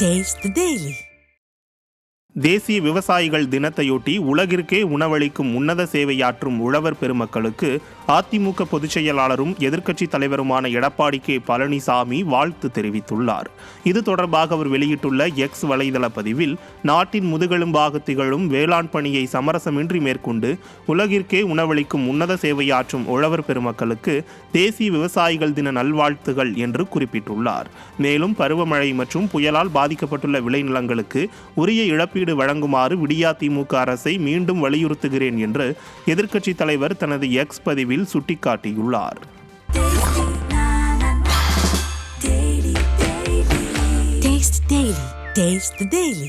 Taste the Daily. தேசிய விவசாயிகள் தினத்தையொட்டி உலகிற்கே உணவளிக்கும் உன்னத சேவையாற்றும் உழவர் பெருமக்களுக்கு அதிமுக பொதுச் செயலாளரும் எதிர்க்கட்சித் தலைவருமான எடப்பாடி கே பழனிசாமி வாழ்த்து தெரிவித்துள்ளார். இது தொடர்பாக அவர் வெளியிட்டுள்ள எக்ஸ் வலைதள பதிவில், நாட்டின் முதுகெலும்பாக திகழும் வேளாண் பணியை சமரசமின்றி மேற்கொண்டு உலகிற்கே உணவளிக்கும் உன்னத சேவையாற்றும் உழவர் பெருமக்களுக்கு தேசிய விவசாயிகள் தின நல்வாழ்த்துகள் என்று குறிப்பிட்டுள்ளார். மேலும் பருவமழை மற்றும் புயலால் பாதிக்கப்பட்டுள்ள விளைநிலங்களுக்கு உரிய இழப்பீடு வழங்குமாறு விடியா திமுக அரசை மீண்டும் வலியுறுத்துகிறேன் என்று எதிர்க்கட்சித் தலைவர் தனது எக்ஸ் பதிவில் சுட்டிக்காட்டியுள்ளார். Taste the Daily.